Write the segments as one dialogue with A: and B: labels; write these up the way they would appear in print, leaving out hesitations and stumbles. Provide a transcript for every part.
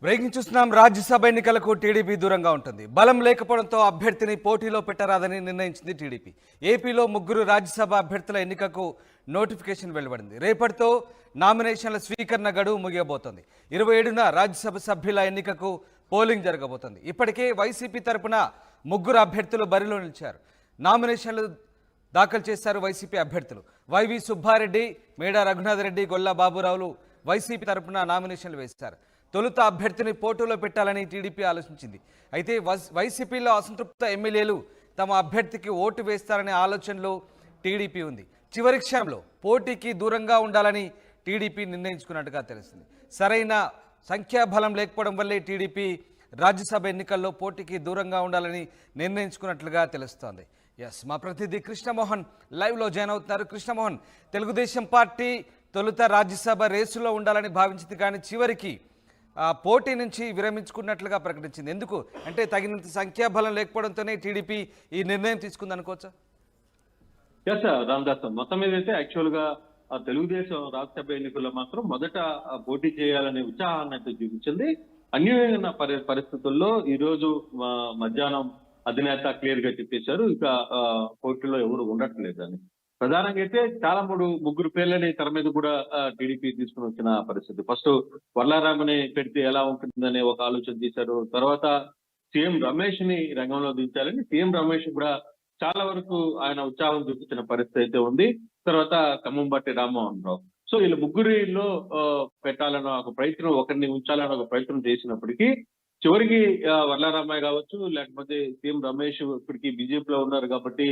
A: Breaking చూస్తున్నాం. రాజ్యసభ ఎన్నికలకు TDP దూరంగా ఉంటుంది. బలం లేకపోవడంతో అభ్యర్థిని పోటీలో పెట్టరాదని నిర్ణయించింది టీడీపీ. ఏపీలో 3 రాజ్యసభ అభ్యర్థుల ఎన్నికకు నోటిఫికేషన్ వెలువడింది. రేపటితో నామినేషన్ల స్వీకరణ గడువు ముగియబోతోంది. 27న రాజ్యసభ సభ్యుల ఎన్నికకు పోలింగ్ జరగబోతోంది. ఇప్పటికే వైసీపీ తరపున 3 అభ్యర్థులు బరిలో నిలిచారు. నామినేషన్లు దాఖలు చేశారు వైసీపీ అభ్యర్థులు. వైవి సుబ్బారెడ్డి, మేడా రఘునాథరెడ్డి, గొల్లా బాబురావులు వైసీపీ తరపున నామినేషన్లు వేశారు. తొలుత అభ్యర్థిని పోటీలో పెట్టాలని టీడీపీ ఆలోచించింది. అయితే వైసీపీలో అసంతృప్త ఎమ్మెల్యేలు తమ అభ్యర్థికి ఓటు వేస్తారనే ఆలోచనలో టీడీపీ ఉంది. చివరి క్షణంలో పోటీకి దూరంగా ఉండాలని టీడీపీ నిర్ణయించుకున్నట్టుగా తెలుస్తుంది. సరైన సంఖ్యాబలం లేకపోవడం వల్లే టీడీపీ రాజ్యసభ ఎన్నికల్లో పోటీకి దూరంగా ఉండాలని నిర్ణయించుకున్నట్లుగా తెలుస్తోంది. మా ప్రతినిధి కృష్ణమోహన్ లైవ్లో జాయిన్ అవుతున్నారు. కృష్ణమోహన్, తెలుగుదేశం పార్టీ తొలుత రాజ్యసభ రేసులో ఉండాలని భావించింది, కానీ చివరికి పోటీ నుంచి విరమించుకున్నట్లుగా ప్రకటించింది. ఎందుకు అంటే తగినంత సంఖ్యాబలం లేకపోవడంతోనే టీడీపీ ఈ నిర్ణయం తీసుకుంది అనుకోవచ్చా?
B: రామదాస్, మొత్తం మీద అయితే యాక్చువల్ గా తెలుగుదేశం రాజ్యసభ ఎన్నికల్లో మాత్రం మొదట పోటీ చేయాలనే ఉత్సాహాన్ని అయితే చూపించింది. అన్యాయమైన పరిస్థితుల్లో ఈ రోజు మధ్యాహ్నం అధినేత క్లియర్ గా చెప్పేశారు, ఇక పోటీలో ఎవరు ఉండట్లేదని. ప్రధానంగా అయితే చాలా 3 పేర్లని తెర మీద కూడా టీడీపీ తీసుకుని వచ్చిన పరిస్థితి. ఫస్ట్ వర్లారామని పెడితే ఎలా ఉంటుందనే ఒక ఆలోచన చేశారు. తర్వాత సీఎం రమేష్ ని రంగంలో దించాలని సీఎం రమేష్ కూడా చాలా వరకు ఆయన ఉత్సాహం చూపించిన పరిస్థితి అయితే ఉంది. తర్వాత ఖమ్మంబట్టి రామ్మోహన్ రావు. సో వీళ్ళు 3 పెట్టాలన్న ఒక ప్రయత్నం, ఒకరిని ఉంచాలన్న ఒక ప్రయత్నం చేసినప్పటికీ చివరికి వర్లారామయ్య కావచ్చు, లేకపోతే సీఎం రమేష్ ఇప్పటికి బీజేపీలో ఉన్నారు కాబట్టి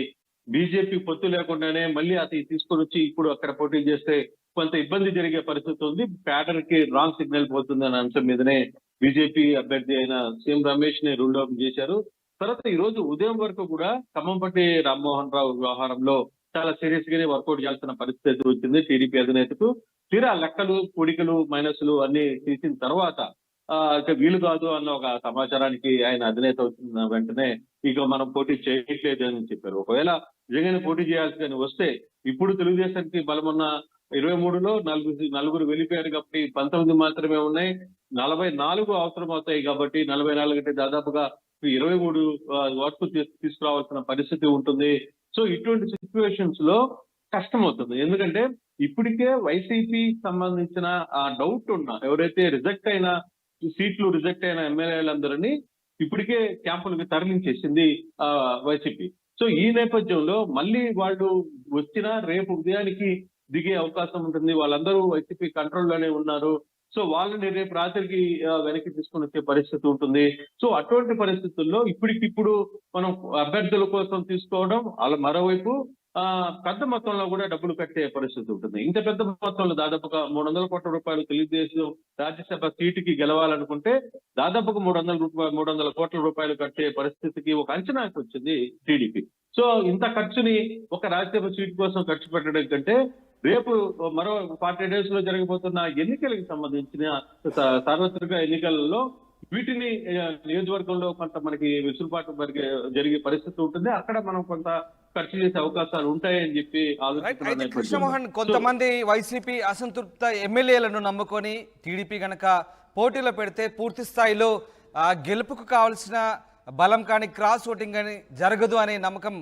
B: బీజేపీ పొత్తు లేకుండానే మళ్ళీ అతను తీసుకొని వచ్చి ఇప్పుడు అక్కడ పోటీ చేస్తే కొంత ఇబ్బంది జరిగే పరిస్థితి ఉంది. ప్యాటర్ కి రాంగ్ సిగ్నల్ పోతుంది అనే అంశం మీదనే బీజేపీ అభ్యర్థి అయిన సీఎం రమేష్ ని రూల్ అవుట్ చేశారు. తర్వాత ఈ రోజు ఉదయం వరకు కూడా ఖమ్మంపట్టి రామ్మోహన్ రావు వ్యవహారంలో చాలా సీరియస్ గానే వర్కౌట్ చేయాల్సిన పరిస్థితి వచ్చింది టీడీపీ అధినేతకు. తీరా లెక్కలు, పొడికలు, మైనస్లు అన్ని తీసిన తర్వాత ఇక వీలు కాదు అన్న ఒక సమాచారానికి ఆయన అధినేత వచ్చిన వెంటనే ఇక మనం పోటీ చేయట్లేదు అని చెప్పారు. ఒకవేళ నిజంగానే పోటీ చేయాల్సి వస్తే ఇప్పుడు తెలుగుదేశానికి బలమున్న 23లో నలుగురు వెళ్ళిపోయారు కాబట్టి 19 మాత్రమే ఉన్నాయి. 44 అవసరం అవుతాయి కాబట్టి 44 అంటే దాదాపుగా 23 వరకు తీసుకురావాల్సిన పరిస్థితి ఉంటుంది. సో ఇటువంటి సిచ్యువేషన్స్ లో కష్టం అవుతుంది. ఎందుకంటే ఇప్పటికే వైసీపీ సంబంధించిన ఆ డౌట్ ఉన్న ఎవరైతే సీట్లు రిజెక్ట్ అయిన ఎమ్మెల్యేలందరినీ ఇప్పటికే క్యాంపులకు తరలించేసింది వైసీపీ. సో ఈ నేపథ్యంలో మళ్ళీ వాళ్ళు వచ్చినా రేపు ఉదయానికి దిగే అవకాశం ఉంటుంది. వాళ్ళందరూ వైసీపీ కంట్రోల్లోనే ఉన్నారు. సో వాళ్ళని రేపు రాత్రికి వెనక్కి తీసుకుని వచ్చే పరిస్థితి ఉంటుంది. సో అటువంటి పరిస్థితుల్లో ఇప్పటికిప్పుడు మనం అభ్యర్థుల కోసం తీసుకోవడం, అలా మరోవైపు పెద్ద మొత్తంలో కూడా డబ్బులు కట్టే పరిస్థితి ఉంటుంది. ఇంత పెద్ద మొత్తంలో దాదాపుగా 300 కోట్ల రూపాయలు తెలుగుదేశం రాజ్యసభ సీటుకి గెలవాలనుకుంటే దాదాపుగా 300 కోట్ల రూపాయలు కట్టే పరిస్థితికి ఒక అంచనాకి వచ్చింది టీడీపీ. సో ఇంత ఖర్చుని ఒక రాజ్యసభ సీటు కోసం ఖర్చు పెట్టడం కంటే రేపు మరో 40 days లో జరగబోతున్న ఎన్నికలకు సంబంధించిన సార్వత్రిక ఎన్నికలలో వీటిని నియోజకవర్గంలో కొంత మనకి విసులుబాటు జరిగే పరిస్థితి ఉంటుంది. అక్కడ మనం కొంత ఖర్చు చేసే అవకాశాలు ఉంటాయని చెప్పి
A: ఆలోచిస్తున్నారు. కృష్ణమోహన్, కొంతమంది వైసీపీ అసంతృప్త ఎమ్మెల్యేలను నమ్ముకొని టీడీపీ గనక పోటీలో పెడితే పూర్తి స్థాయిలో గెలుపుకు కావాల్సిన బలం కానీ క్రాస్ ఓటింగ్ కానీ జరగదు అనే నమ్మకం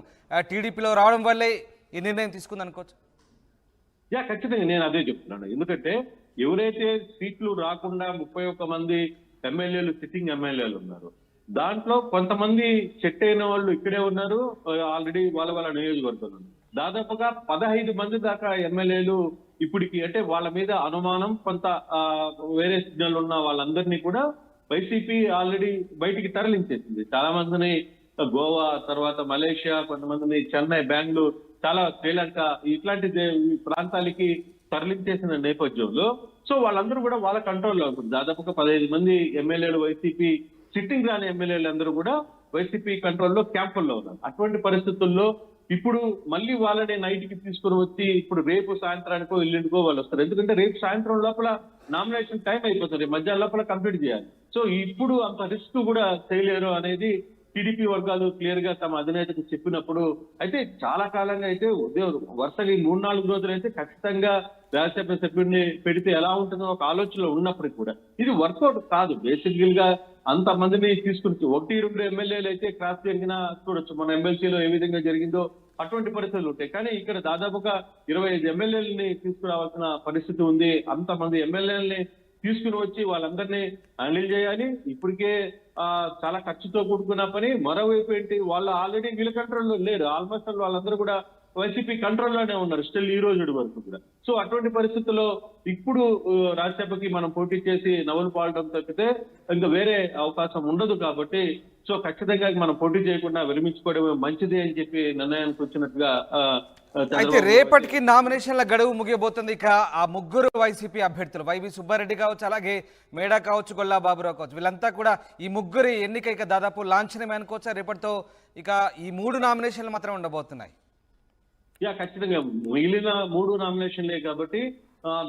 A: టీడీపీలో రావడం వల్లే ఈ నిర్ణయం తీసుకుంది అనుకోవచ్చు.
B: ఖచ్చితంగా నేను అదే చెప్తున్నాను. ఎందుకంటే ఎవరైతే సీట్లు రాకుండా 31 మంది ఎమ్మెల్యేలు, సిట్టింగ్ ఎమ్మెల్యేలు ఉన్నారు, దాంట్లో కొంతమంది సెట్ అయిన వాళ్ళు ఇక్కడే ఉన్నారు ఆల్రెడీ వాళ్ళ నియోజకవర్గంలో. దాదాపుగా 15 మంది దాకా ఎమ్మెల్యేలు ఇప్పటికి అంటే వాళ్ళ మీద అనుమానం, కొంత వేరే సిగ్నల్ ఉన్న వాళ్ళందరినీ కూడా వైసీపీ ఆల్రెడీ బయటికి తరలించేసింది. చాలా మందిని గోవా, తర్వాత మలేషియా, కొంతమందిని చెన్నై, బెంగళూరు, చాలా శ్రీలంక ఇట్లాంటి ప్రాంతాలకి తరలించేసిన నేపథ్యంలో సో వాళ్ళందరూ కూడా వాళ్ళ కంట్రోల్లో ఉంటుంది. దాదాపుగా 15 మంది ఎమ్మెల్యేలు వైసీపీ సిట్టింగ్ రాని ఎమ్మెల్యేలు అందరూ కూడా వైసీపీ కంట్రోల్లో క్యాంపుల్లో ఉన్నారు. అటువంటి పరిస్థితుల్లో ఇప్పుడు మళ్ళీ వాళ్ళని నైట్ కి తీసుకుని వచ్చి ఇప్పుడు రేపు సాయంత్రానికో ఎల్లుండికో వాళ్ళు వస్తారు. ఎందుకంటే రేపు సాయంత్రం లోపల నామినేషన్ టైం అయిపోతుంది, మధ్యాహ్నం లోపల కంప్లీట్ చేయాలి. సో ఇప్పుడు అంత రిస్క్ కూడా చేయలేరు అనేది టీడీపీ వర్గాలు క్లియర్ గా తమ అధినేతకు చెప్పినప్పుడు అయితే చాలా కాలంగా అయితే వరుసగా ఈ 3-4 రోజులు అయితే ఖచ్చితంగా రాజ్యసభ సభ్యుడిని పెడితే ఎలా ఉంటుందో ఒక ఆలోచనలో ఉన్నప్పటికీ కూడా ఇది వర్కౌట్ కాదు. బేసికల్ గా అంత మందిని తీసుకుని 1-2 ఎమ్మెల్యేలు అయితే క్రాస్ జరిగినా చూడొచ్చు. మన ఎమ్మెల్సీలో ఏ విధంగా జరిగిందో అటువంటి పరిస్థితులు ఉంటాయి. కానీ ఇక్కడ దాదాపుగా 25 ఎమ్మెల్యేలని తీసుకురావాల్సిన పరిస్థితి ఉంది. అంతమంది ఎమ్మెల్యేలని తీసుకుని వచ్చి వాళ్ళందరినీ హ్యాండిల్ చేయాలి. ఇప్పటికే చాలా ఖర్చుతో కూడుకున్న పని. మరోవైపు ఏంటి, వాళ్ళు ఆల్రెడీ వీళ్ళ కంట్రోల్లో లేరు. ఆల్మోస్ట్ వాళ్ళందరూ కూడా వైసీపీ కంట్రోల్లోనే ఉన్నారు స్టిల్ ఈ రోజు వరకు కూడా. సో అటువంటి పరిస్థితుల్లో ఇప్పుడు రాజ్యసభకి మనం పోటీ చేసి నవ్వులు పాడడం తప్పితే ఇంకా వేరే అవకాశం ఉండదు. కాబట్టి సో ఖచ్చితంగా మనం పోటీ చేయకుండా విరమించుకోవడమే మంచిది అని చెప్పి నిర్ణయానికి వచ్చినట్టుగా
A: అయితే రేపటికి నామినేషన్ల గడువు ముగియబోతుంది. ఇక ఆ ముగ్గురు వైసీపీ అభ్యర్థులు వైవి సుబ్బారెడ్డి కావచ్చు, అలాగే మేడా కావచ్చు, గొల్లా బాబురావు కావచ్చు, వీళ్ళంతా కూడా ఈ ముగ్గురి ఎన్నిక ఇక దాదాపు లాంఛనమే అనుకోవచ్చా? రేపటితో ఇక ఈ 3 నామినేషన్లు మాత్రం ఉండబోతున్నాయి.
B: ఖచ్చితంగా మిగిలిన 3 నామినేషన్లే కాబట్టి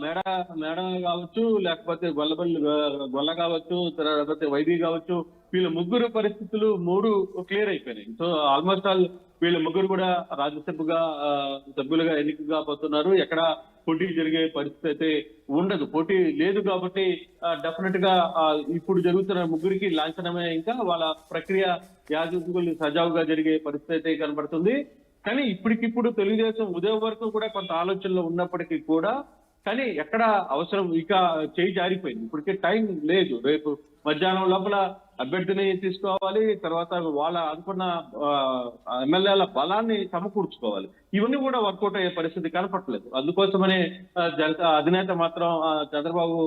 B: మేడ కావచ్చు, లేకపోతే గొల్ల కావచ్చు, లేకపోతే వైవి కావచ్చు, వీళ్ళ ముగ్గురు పరిస్థితులు 3 క్లియర్ అయిపోయినాయి. సో ఆల్మోస్ట్ ఆల్ వీళ్ళ ముగ్గురు కూడా రాజ్యసభగా సభ్యులుగా ఎన్నిక కాబోతున్నారు. ఎక్కడ పోటీ జరిగే పరిస్థితి అయితే ఉండదు. పోటీ లేదు కాబట్టి డెఫినెట్ గా ఇప్పుడు జరుగుతున్న ముగ్గురికి లాంఛనమే. ఇంకా వాళ్ళ ప్రక్రియ యాజకులు సజావుగా జరిగే పరిస్థితి అయితే కనబడుతుంది. కానీ ఇప్పటికిప్పుడు తెలుగుదేశం ఉదయం వరకు కూడా కొంత ఆలోచనలో ఉన్నప్పటికీ కూడా కానీ ఎక్కడ అవసరం ఇక చేయి జారిపోయింది. ఇప్పటికే టైం లేదు. రేపు మధ్యాహ్నం లోపల అభ్యర్థిని తీసుకోవాలి, తర్వాత వాళ్ళ అనుకున్న ఎమ్మెల్యేల బలాన్ని సమకూర్చుకోవాలి. ఇవన్నీ కూడా వర్కౌట్ అయ్యే పరిస్థితి కనపట్లేదు. అందుకోసమనే అధినేత మాత్రం చంద్రబాబు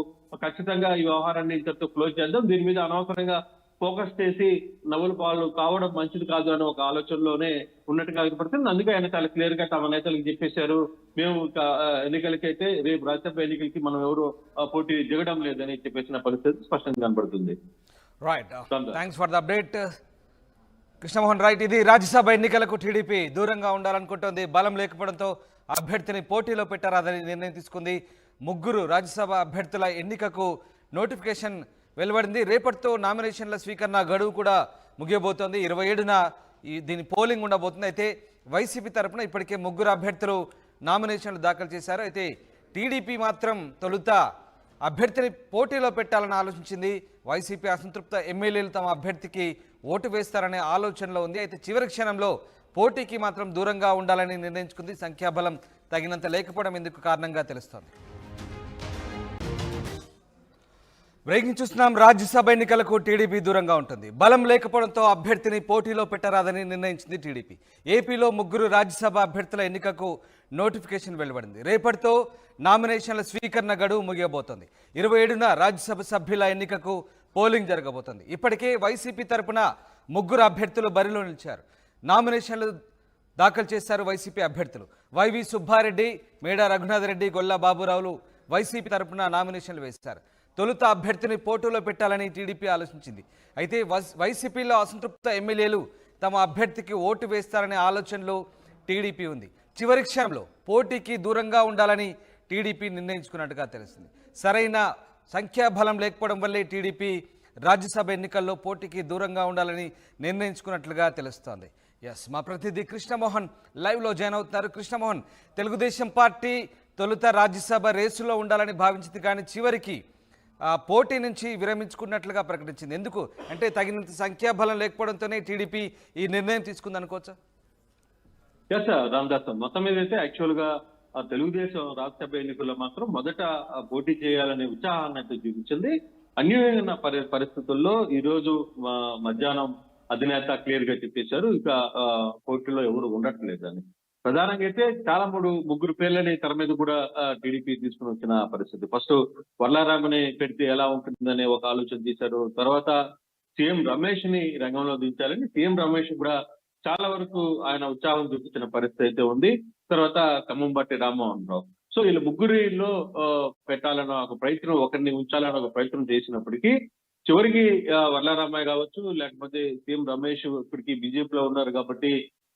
B: ఖచ్చితంగా ఈ వ్యవహారాన్ని ఇంతటితో క్లోజ్ చేద్దాం, దీని మీద అనవసరంగా ఫోకస్ చేసి నవ్వుల పాలు కావడం మంచిది కాదు అనే ఒక ఆలోచనలోనే ఉన్నట్టుగా కనపడుతుంది. అందుకే ఆయన చాలా క్లియర్ గా తమ నేతలకు చెప్పేశారు, మేము ఎన్నికలకైతే రేపు రాజ్యసభ ఎన్నికలకి మనం ఎవరు పోటీ దిగడం లేదని చెప్పేసిన పరిస్థితి స్పష్టంగా కనబడుతుంది.
A: Right, thanks for the update Krishnamohan. Right, ఇది రాజ్యసభ ఎన్నికలకు టీడీపీ దూరంగా ఉండాలనుకుంటోంది. బలం లేకపోవడంతో అభ్యర్థిని పోటీలో పెట్టరాదని నిర్ణయం తీసుకుంది. ముగ్గురు రాజ్యసభ అభ్యర్థుల ఎన్నికకు నోటిఫికేషన్ వెలువడింది. రేపటితో నామినేషన్ల స్వీకరణ గడువు కూడా ముగియబోతోంది. 27న దీని పోలింగ్ ఉండబోతుంది. అయితే వైసీపీ తరఫున ఇప్పటికే ముగ్గురు అభ్యర్థులు నామినేషన్లు దాఖలు చేశారు. అయితే టీడీపీ మాత్రం తొలుత అభ్యర్థిని పోటీలో పెట్టాలని ఆలోచించింది. వైసీపీ అసంతృప్త ఎమ్మెల్యేలు తమ అభ్యర్థికి ఓటు వేస్తారనే ఆలోచనలో ఉంది. అయితే చివరి క్షణంలో పోటీకి మాత్రం దూరంగా ఉండాలని నిర్ణయించుకుంది. సంఖ్యాబలం తగినంత లేకపోవడం ఇందుకు కారణంగా తెలుస్తోంది. బ్రేకింగ్ చూస్తున్నాం. రాజ్యసభ ఎన్నికలకు టీడీపీ దూరంగా ఉంటుంది. బలం లేకపోవడంతో అభ్యర్థిని పోటీలో పెట్టరాదని నిర్ణయించింది టీడీపీ. ఏపీలో ముగ్గురు రాజ్యసభ అభ్యర్థుల ఎన్నికకు నోటిఫికేషన్ వెలువడింది. రేపటితో నామినేషన్ల స్వీకరణ గడువు ముగియబోతోంది. 27న రాజ్యసభ సభ్యుల ఎన్నికకు పోలింగ్ జరగబోతోంది. ఇప్పటికే వైసీపీ తరపున ముగ్గురు అభ్యర్థులు బరిలో నిలిచారు. నామినేషన్లు దాఖలు చేశారు వైసీపీ అభ్యర్థులు. వైవి సుబ్బారెడ్డి, మేడా రఘునాథరెడ్డి, గొల్లా బాబురావులు వైసీపీ తరపున నామినేషన్లు వేశారు. తొలుత అభ్యర్థిని పోటీలో పెట్టాలని టీడీపీ ఆలోచించింది. అయితే వైసీపీలో అసంతృప్త ఎమ్మెల్యేలు తమ అభ్యర్థికి ఓటు వేస్తారనే ఆలోచనలో టీడీపీ ఉంది. చివరి క్షణంలో పోటీకి దూరంగా ఉండాలని టీడీపీ నిర్ణయించుకున్నట్టుగా తెలుస్తుంది. సరైన సంఖ్యాబలం లేకపోవడం వల్లే టీడీపీ రాజ్యసభ ఎన్నికల్లో పోటీకి దూరంగా ఉండాలని నిర్ణయించుకున్నట్లుగా తెలుస్తోంది. ఎస్, మా ప్రతినిధి కృష్ణమోహన్ లైవ్లో జాయిన్ అవుతున్నారు. కృష్ణమోహన్, తెలుగుదేశం పార్టీ తొలుత రాజ్యసభ రేసులో ఉండాలని భావించింది, కానీ చివరికి పోటీ నుంచి విరమించుకున్నట్లుగా ప్రకటించింది. ఎందుకు అంటే తగినంత సంఖ్యాబలం లేకపోవడంతోనే టీడీపీ ఈ నిర్ణయం తీసుకుంది అనుకోవచ్చా?
B: ఎస్ రామదాస్, మొత్తం మీద అయితే యాక్చువల్ గా తెలుగుదేశం రాజ్యసభ ఎన్నికల్లో మాత్రం మొదట పోటీ చేయాలనే ఉత్సాహాన్ని అయితే చూపించింది. అన్యాయమైన పరిస్థితుల్లో ఈ రోజు మధ్యాహ్నం అధినేత క్లియర్ గా చెప్పేశారు, ఇక పోటీలో ఎవరు ఉండట్లేదని. ప్రధానంగా అయితే చాలా ముగ్గురు పేర్లని తెర మీద కూడా టీడీపీ తీసుకుని వచ్చిన పరిస్థితి. ఫస్ట్ వర్లారామని పెడితే ఎలా ఉంటుందనే ఒక ఆలోచన చేశారు. తర్వాత సీఎం రమేష్ ని రంగంలో దించాలని సీఎం రమేష్ కూడా చాలా వరకు ఆయన ఉత్సాహం చూపించిన పరిస్థితి అయితే ఉంది. తర్వాత ఖమ్మంబట్టి రామ్మోహన్ రావు. సో వీళ్ళ ముగ్గురిలో పెట్టాలన్న ఒక ప్రయత్నం, ఒకరిని ఉంచాలన్న ఒక ప్రయత్నం చేసినప్పటికీ చివరికి వర్లారామయ్య కావచ్చు, లేకపోతే సీఎం రమేష్ ఇప్పటికి బీజేపీలో ఉన్నారు కాబట్టి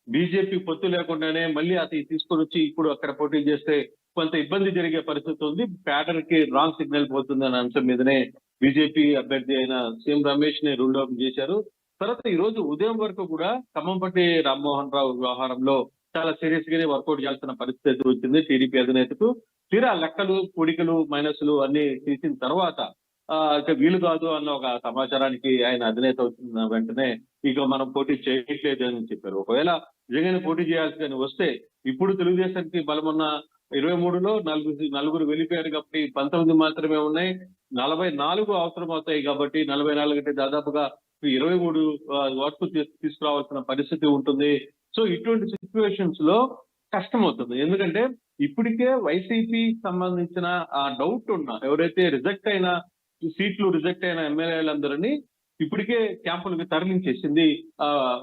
B: బీజేపీ పొత్తు లేకుండానే మళ్ళీ అతని తీసుకొని వచ్చి ఇప్పుడు అక్కడ పోటీ చేస్తే కొంత ఇబ్బంది జరిగే పరిస్థితి ఉంది. ప్యాడర్ కి రాంగ్ సిగ్నల్ పోతుంది అనే అంశం మీదనే బీజేపీ అభ్యర్థి అయిన సీఎం రమేష్ ని రూల్ అవుట్ చేశారు. తర్వాత ఈ రోజు ఉదయం వరకు కూడా ఖమ్మంపట్టి రామ్మోహన్ రావు వ్యవహారంలో చాలా సీరియస్ గానే వర్కౌట్ చేయాల్సిన పరిస్థితి వచ్చింది టీడీపీ అధినేతకు. తీరా లెక్కలు, కూడికలు, మైనస్లు అన్ని తీసిన తర్వాత ఇక వీలు కాదు అన్న ఒక సమాచారానికి ఆయన అధినేత వచ్చిన వెంటనే ఇక మనం పోటీ చేయట్లేదు అని చెప్పారు. ఒకవేళ నిజంగానే పోటీ చేయాల్సి కానీ వస్తే ఇప్పుడు తెలుగుదేశానికి బలమున్న 23లో నలుగురు వెళ్ళిపోయారు కాబట్టి 19 మాత్రమే ఉన్నాయి. 44 అవసరం అవుతాయి కాబట్టి 44 అంటే దాదాపుగా 23 వరకు తీసుకురావాల్సిన పరిస్థితి ఉంటుంది. సో ఇటువంటి సిచ్యువేషన్స్ లో కష్టం అవుతుంది. ఎందుకంటే ఇప్పటికే వైసీపీ సంబంధించిన ఆ డౌట్ ఉన్న ఎవరైతే సీట్లు రిజెక్ట్ అయిన ఎమ్మెల్యేలందరినీ ఇప్పటికే క్యాంపులకు తరలించేసింది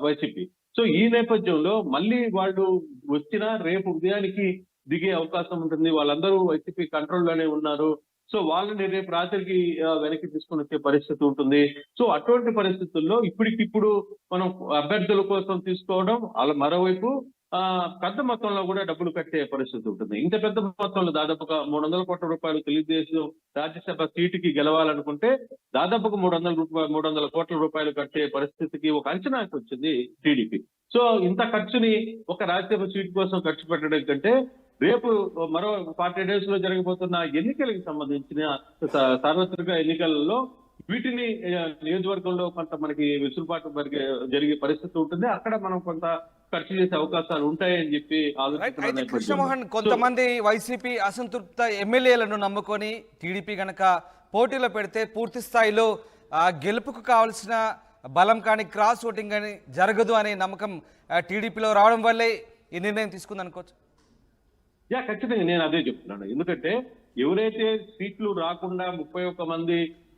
B: వైసీపీ. సో ఈ నేపథ్యంలో మళ్ళీ వాళ్ళు వచ్చినా రేపు ఉదయానికి దిగే అవకాశం ఉంటుంది. వాళ్ళందరూ వైసీపీ కంట్రోల్లోనే ఉన్నారు. సో వాళ్ళని రేపు రాత్రికి వెనక్కి తీసుకుని వచ్చే పరిస్థితి ఉంటుంది. సో అటువంటి పరిస్థితుల్లో ఇప్పటికిప్పుడు మనం అభ్యర్థుల కోసం తీసుకోవడం, అలా మరోవైపు పెద్ద మొత్తంలో కూడా డబ్బులు కట్టే పరిస్థితి ఉంటుంది. ఇంత పెద్ద మొత్తంలో దాదాపుగా 300 కోట్ల రూపాయలు తెలుగుదేశం రాజ్యసభ సీటుకి గెలవాలనుకుంటే దాదాపుగా 300 కోట్ల రూపాయలు కట్టే పరిస్థితికి ఒక అంచనాకి వచ్చింది టీడీపీ. సో ఇంత ఖర్చుని ఒక రాజ్యసభ సీటు కోసం ఖర్చు పెట్టడం కంటే రేపు మరో 40 days లో జరగబోతున్న ఎన్నికలకు సంబంధించిన సార్వత్రిక ఎన్నికలలో వీటిని నియోజకవర్గంలో కొంత మనకి వెసులుబాటు జరిగే పరిస్థితి ఉంటుంది. అక్కడ మనం కొంత ఖర్చు చేసే అవకాశాలు ఉంటాయని చెప్పి
A: అయితే కృష్ణమోహన్, కొంతమంది వైసీపీ అసంతృప్త ఎమ్మెల్యేలను నమ్ముకొని టీడీపీ గనక పోటీలో పెడితే పూర్తి స్థాయిలో గెలుపుకు కావాల్సిన బలం కానీ క్రాస్ ఓటింగ్ కానీ జరగదు అనే నమ్మకం టీడీపీలో రావడం వల్లే ఈ నిర్ణయం తీసుకుంది అనుకోవచ్చు.
B: ఖచ్చితంగా నేను అదే చెప్తున్నాను. ఎందుకంటే ఎవరైతే సీట్లు రాకుండా 31 మంది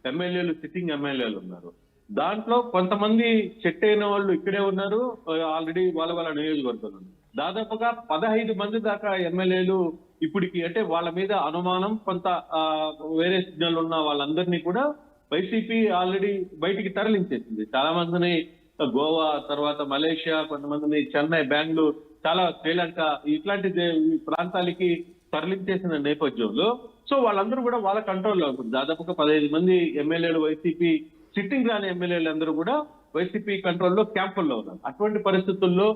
B: ఎమ్మెల్యేలు సిట్టింగ్ ఎమ్మెల్యేలు ఉన్నారు, దాంట్లో కొంతమంది సెట్ అయిన వాళ్ళు ఇక్కడే ఉన్నారు, ఆల్రెడీ వాళ్ళ నియోజకవర్గంలో దాదాపుగా 15 మంది దాకా ఎమ్మెల్యేలు ఇప్పటికి అంటే వాళ్ళ మీద అనుమానం కొంత వేరే సిగ్నల్ ఉన్న వాళ్ళందరినీ కూడా వైసీపీ ఆల్రెడీ బయటికి తరలించేసింది. చాలా మందిని గోవా, తర్వాత మలేషియా, కొంతమందిని చెన్నై, బెంగళూరు, చాలా శ్రీలంక ఇట్లాంటి ప్రాంతాలకి తరలించేసిన నేపథ్యంలో సో వాళ్ళందరూ కూడా వాళ్ళ కంట్రోల్లో ఉంటుంది. దాదాపుగా 15 మంది ఎమ్మెల్యేలు వైసీపీ సిట్టింగ్ రాని ఎమ్మెల్యేలు అందరూ కూడా వైసీపీ కంట్రోల్లో క్యాంపుల్లో ఉన్నారు. అటువంటి పరిస్థితుల్లో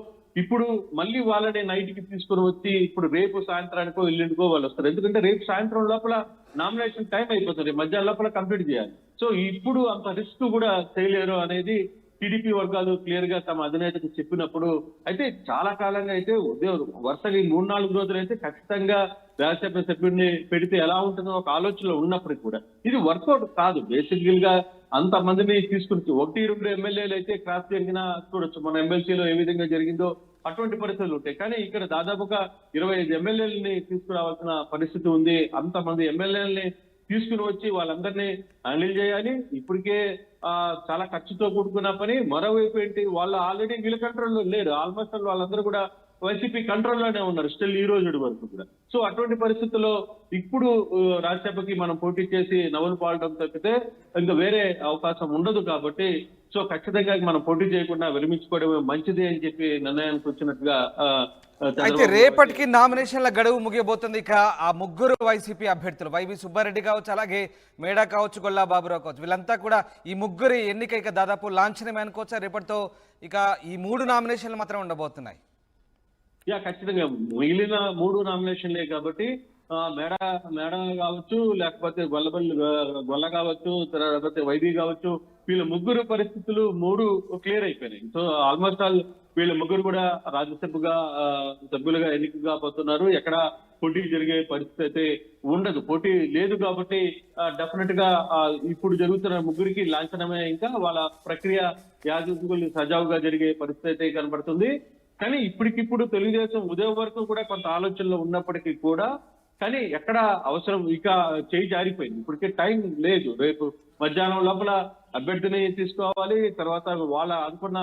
B: ఇప్పుడు మళ్ళీ వాళ్ళని నైట్కి తీసుకుని వచ్చి ఇప్పుడు రేపు సాయంత్రానికో ఎల్లుండికో వాళ్ళు వస్తారు. ఎందుకంటే రేపు సాయంత్రం లోపల నామినేషన్ టైం అయిపోతుంది, మధ్యాహ్నం లోపల కంప్లీట్ చేయాలి. సో ఇప్పుడు అంత రిస్క్ కూడా చేయలేరు అనేది టీడీపీ వర్గాలు క్లియర్ గా తమ అధినేతకు చెప్పినప్పుడు అయితే చాలా కాలంగా అయితే వరుసగా 3-4 రోజులు అయితే ఖచ్చితంగా రాజ్యసభ సభ్యుడిని పెడితే ఎలా ఉంటుందో ఒక ఆలోచనలో ఉన్నప్పటికీ కూడా ఇది వర్కౌట్ కాదు. బేసికల్ గా అంత మందిని తీసుకుని 1-2 ఎమ్మెల్యేలు అయితే క్రాస్ జరిగినా చూడొచ్చు. మన ఎమ్మెల్సీలో ఏ విధంగా జరిగిందో అటువంటి పరిస్థితులు ఉంటాయి. కానీ ఇక్కడ దాదాపుగా 25 ఎమ్మెల్యేలని తీసుకురావాల్సిన పరిస్థితి ఉంది. అంతమంది ఎమ్మెల్యేలని తీసుకుని వచ్చి వాళ్ళందరినీ హ్యాండిల్ చేయాలి. ఇప్పటికే చాలా ఖర్చుతో కూడుకున్న పని. మరోవైపు ఏంటి, వాళ్ళు ఆల్రెడీ వీళ్ళ కంట్రోల్లో లేరు. ఆల్మోస్ట్ వాళ్ళందరూ కూడా వైసీపీ కంట్రోల్లోనే ఉన్నారు స్టిల్ ఈ రోజు వరకు కూడా. సో అటువంటి పరిస్థితుల్లో ఇప్పుడు రాజ్యసభకి మనం పోటీ చేసి నవ్వులు పాడడం తప్పితే ఇంకా వేరే అవకాశం ఉండదు. కాబట్టి సో ఖచ్చితంగా మనం పోటీ చేయకుండా విరమించుకోవడమే మంచిది అని చెప్పి నిర్ణయానికి వచ్చినట్టుగా
A: అయితే రేపటికి నామినేషన్ల గడువు ముగియబోతుంది. ఇక ఆ ముగ్గురు వైసీపీ అభ్యర్థులు వైవి సుబ్బారెడ్డి కావచ్చు, అలాగే మేడా కావచ్చు, గొల్లా బాబురావు కావచ్చు, వీళ్ళంతా కూడా ఈ ముగ్గురి ఎన్నిక ఇక దాదాపు లాంఛనమే అనుకోవచ్చా రేపటితో? ఇక ఈ 3 నామినేషన్లు మాత్రం ఉండబోతున్నాయి.
B: ఖచ్చితంగా మిగిలిన 3 నామినేషన్లే కాబట్టి మేడ కావచ్చు, లేకపోతే గొల్ల కావచ్చు, లేకపోతే వైబీ కావచ్చు, వీళ్ళ ముగ్గురు పరిస్థితులు 3 క్లియర్ అయిపోయినాయి. సో ఆల్మోస్ట్ ఆల్ వీళ్ళ ముగ్గురు కూడా రాజ్యసభగా సభ్యులుగా ఎన్నిక కాబోతున్నారు. ఎక్కడ పోటీ జరిగే పరిస్థితి అయితే ఉండదు. పోటీ లేదు కాబట్టి డెఫినెట్ గా ఇప్పుడు జరుగుతున్న ముగ్గురికి లాంఛనమే. ఇంకా వాళ్ళ ప్రక్రియ యాజకులు సజావుగా జరిగే పరిస్థితి అయితే కనబడుతుంది. కానీ ఇప్పటికిప్పుడు తెలుగుదేశం ఉదయం వరకు కూడా కొంత ఆలోచనలో ఉన్నప్పటికీ కూడా కానీ ఎక్కడ అవసరం ఇక చేయి జారిపోయింది. ఇప్పటికే టైం లేదు. రేపు మధ్యాహ్నం లోపల అభ్యర్థిని తీసుకోవాలి, తర్వాత వాళ్ళ అనుకున్న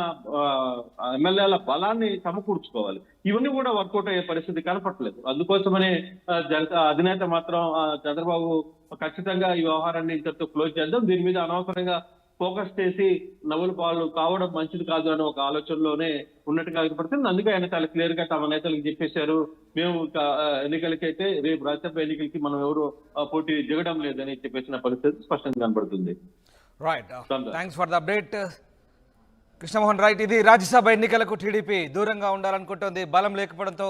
B: ఎమ్మెల్యేల బలాన్ని సమకూర్చుకోవాలి. ఇవన్నీ కూడా వర్కౌట్ అయ్యే పరిస్థితి కనపట్లేదు. అందుకోసమనే అధినేత మాత్రం చంద్రబాబు ఖచ్చితంగా ఈ వ్యవహారాన్ని ఇంతటితో క్లోజ్ చేద్దాం, దీని మీద అనవసరంగా ఫోకస్ చేసి నవ్వుల పాలు కావడం మంచిది కాదు అనే ఒక ఆలోచనలోనే ఉన్నట్టుగా కనపడుతుంది. అందుకే ఆయన చాలా క్లియర్ గా తమ నేతలకు చెప్పేశారు, మేము ఎన్నికలకైతే రేపు రాజ్యసభ ఎన్నికలకి మనం ఎవరు పోటీ దిగడం లేదని చెప్పేసిన పరిస్థితి స్పష్టంగా కనపడుతుంది.
A: Right, thanks for the update. Krishnamohan right, ఇది రాజ్యసభ ఎన్నికలకు టీడీపీ దూరంగా ఉండాలనుకుంటోంది. బలం లేకపోవడంతో